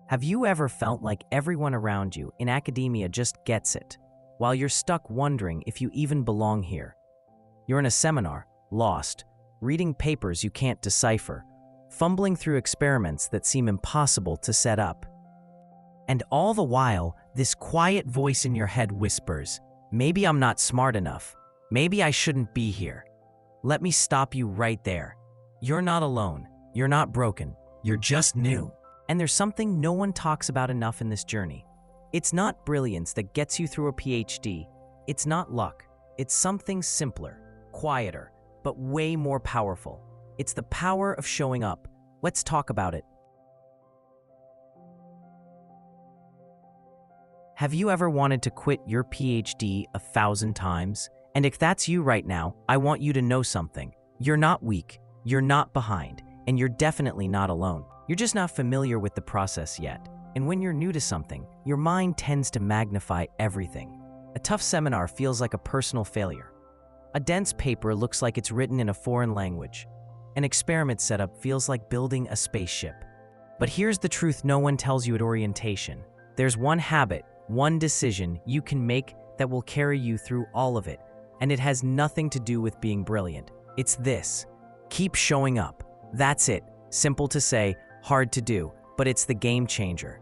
Have you ever felt like everyone around you in academia just gets it, while you're stuck wondering if you even belong here? You're in a seminar, lost, reading papers you can't decipher, fumbling through experiments that seem impossible to set up. And all the while, this quiet voice in your head whispers, "Maybe I'm not smart enough. Maybe I shouldn't be here." Let me stop you right there. You're not alone. You're not broken. You're just new. And there's something no one talks about enough in this journey. It's not brilliance that gets you through a PhD. It's not luck. It's something simpler, quieter, but way more powerful. It's the power of showing up. Let's talk about it. Have you ever wanted to quit your PhD 1,000 times? And if that's you right now, I want you to know something. You're not weak, you're not behind, and you're definitely not alone. You're just not familiar with the process yet. And when you're new to something, your mind tends to magnify everything. A tough seminar feels like a personal failure. A dense paper looks like it's written in a foreign language. An experiment setup feels like building a spaceship. But here's the truth no one tells you at orientation. There's one habit, one decision you can make that will carry you through all of it. And it has nothing to do with being brilliant. It's this: keep showing up. That's it. Simple to say, hard to do, but it's the game changer.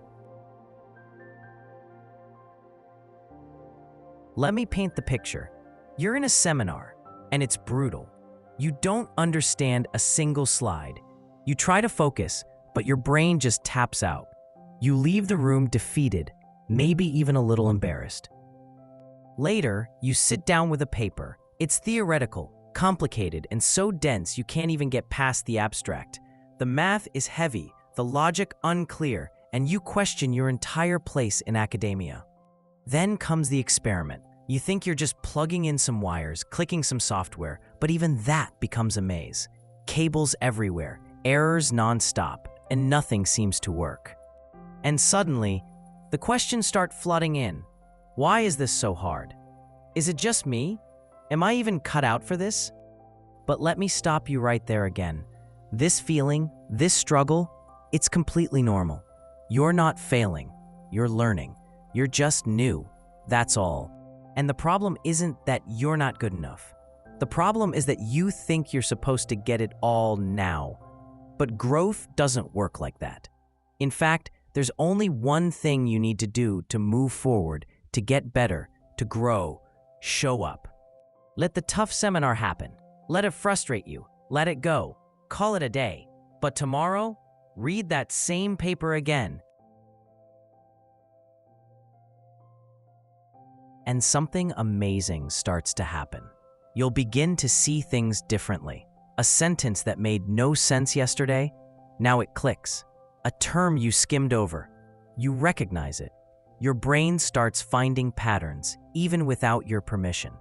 Let me paint the picture. You're in a seminar, and it's brutal. You don't understand a single slide. You try to focus, but your brain just taps out. You leave the room defeated, maybe even a little embarrassed. Later, you sit down with a paper. It's theoretical, complicated, and so dense you can't even get past the abstract. The math is heavy, the logic unclear, and you question your entire place in academia. Then comes the experiment. You think you're just plugging in some wires, clicking some software, but even that becomes a maze. Cables everywhere, errors nonstop, and nothing seems to work. And suddenly, the questions start flooding in. Why is this so hard? Is it just me? Am I even cut out for this? But let me stop you right there again. This feeling, this struggle, it's completely normal. You're not failing. You're learning. You're just new. That's all. And the problem isn't that you're not good enough. The problem is that you think you're supposed to get it all now. But growth doesn't work like that. In fact, there's only one thing you need to do to move forward, to get better, to grow. Show up. Let the tough seminar happen. Let it frustrate you. Let it go. Call it a day. But tomorrow, read that same paper again. And something amazing starts to happen. You'll begin to see things differently. A sentence that made no sense yesterday, now it clicks. A term you skimmed over, you recognize it. Your brain starts finding patterns, even without your permission.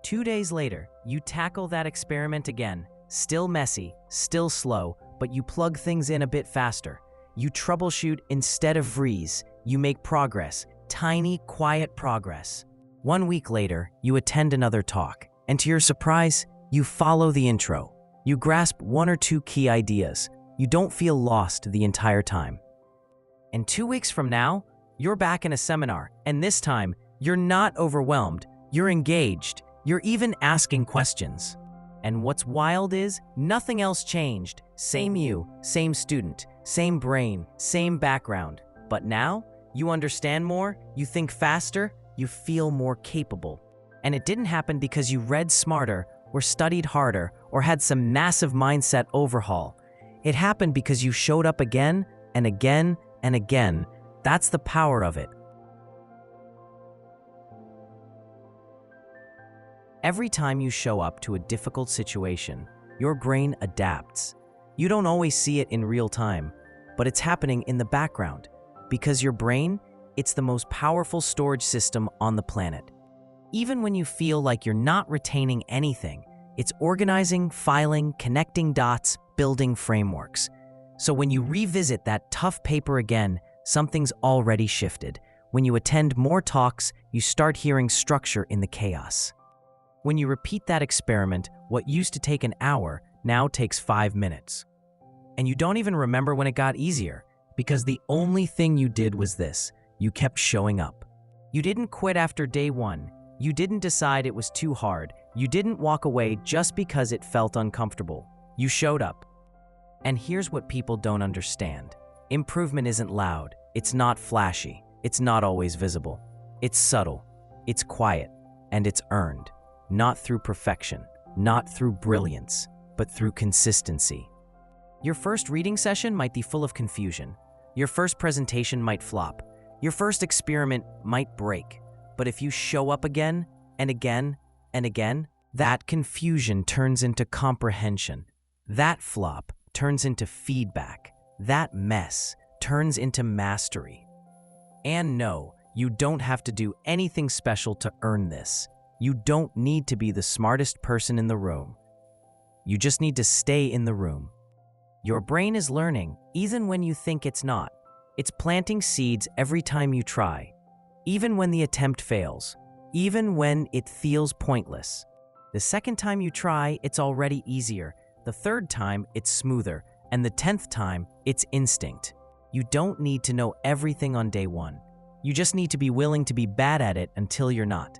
2 days later, you tackle that experiment again. Still messy, still slow, but you plug things in a bit faster. You troubleshoot instead of freeze. You make progress, tiny, quiet progress. 1 week later, you attend another talk, and to your surprise, you follow the intro. You grasp 1 or 2 key ideas. You don't feel lost the entire time. And 2 weeks from now, you're back in a seminar, and this time, you're not overwhelmed, you're engaged, you're even asking questions. And what's wild is, nothing else changed. Same you, same student, same brain, same background. But now, you understand more, you think faster, you feel more capable. And it didn't happen because you read smarter, or studied harder, or had some massive mindset overhaul. It happened because you showed up again, and again, and again. That's the power of it. Every time you show up to a difficult situation, your brain adapts. You don't always see it in real time, but it's happening in the background. Because your brain, it's the most powerful storage system on the planet. Even when you feel like you're not retaining anything, it's organizing, filing, connecting dots, building frameworks. So when you revisit that tough paper again, something's already shifted. When you attend more talks, you start hearing structure in the chaos. When you repeat that experiment, what used to take an hour now takes 5 minutes. And you don't even remember when it got easier. Because the only thing you did was this: you kept showing up. You didn't quit after day one. You didn't decide it was too hard. You didn't walk away just because it felt uncomfortable. You showed up. And here's what people don't understand. Improvement isn't loud. It's not flashy. It's not always visible. It's subtle. It's quiet. And it's earned. Not through perfection. Not through brilliance. But through consistency. Your first reading session might be full of confusion. Your first presentation might flop. Your first experiment might break. But if you show up again and again and again, that confusion turns into comprehension. That flop turns into feedback. That mess turns into mastery. And no, you don't have to do anything special to earn this. You don't need to be the smartest person in the room. You just need to stay in the room. Your brain is learning, even when you think it's not. It's planting seeds every time you try, even when the attempt fails, even when it feels pointless. The second time you try, it's already easier. The third time, it's smoother. And the 10th time, it's instinct. You don't need to know everything on day one. You just need to be willing to be bad at it until you're not.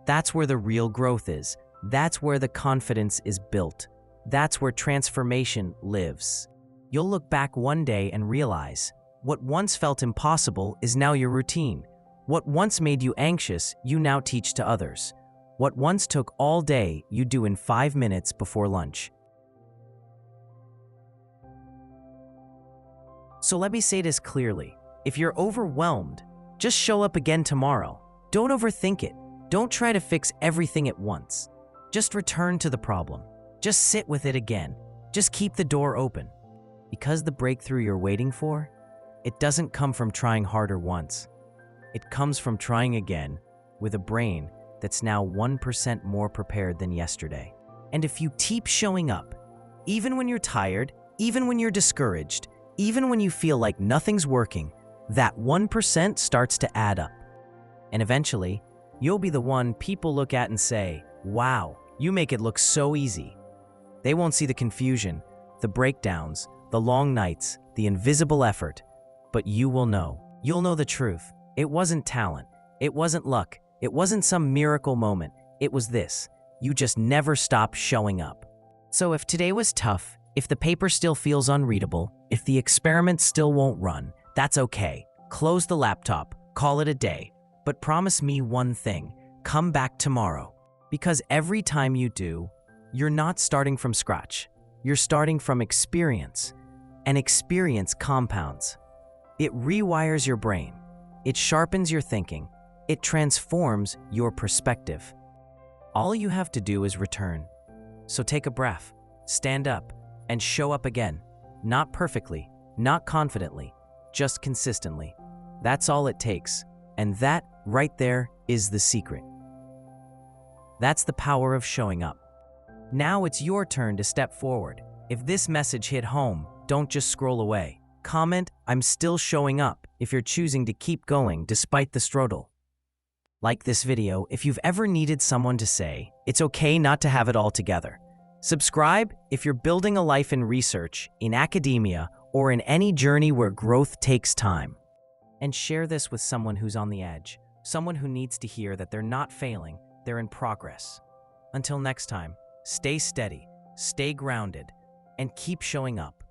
That's where the real growth is. That's where the confidence is built. That's where transformation lives. You'll look back one day and realize what once felt impossible is now your routine. What once made you anxious, you now teach to others. What once took all day, you do in 5 minutes before lunch. So let me say this clearly. If you're overwhelmed, just show up again tomorrow. Don't overthink it. Don't try to fix everything at once. Just return to the problem. Just sit with it again. Just keep the door open. Because the breakthrough you're waiting for, it doesn't come from trying harder once. It comes from trying again with a brain that's now 1% more prepared than yesterday. And if you keep showing up, even when you're tired, even when you're discouraged, even when you feel like nothing's working, that 1% starts to add up. And eventually, you'll be the one people look at and say, "Wow, you make it look so easy." They won't see the confusion, the breakdowns, the long nights, the invisible effort, but you will know. You'll know the truth. It wasn't talent. It wasn't luck. It wasn't some miracle moment. It was this: you just never stopped showing up. So if today was tough, if the paper still feels unreadable, if the experiment still won't run, that's okay. Close the laptop, call it a day. But promise me one thing: come back tomorrow. Because every time you do, you're not starting from scratch. You're starting from experience. And experience compounds. It rewires your brain. It sharpens your thinking. It transforms your perspective. All you have to do is return. So take a breath, stand up, and show up again. Not perfectly, not confidently, just consistently. That's all it takes. And that, right there, is the secret. That's the power of showing up. Now it's your turn to step forward. If this message hit home, don't just scroll away. Comment, "I'm still showing up," if you're choosing to keep going despite the struggle. Like this video if you've ever needed someone to say, "It's okay not to have it all together." Subscribe if you're building a life in research, in academia, or in any journey where growth takes time. And share this with someone who's on the edge, someone who needs to hear that they're not failing, they're in progress. Until next time, stay steady, stay grounded, and keep showing up.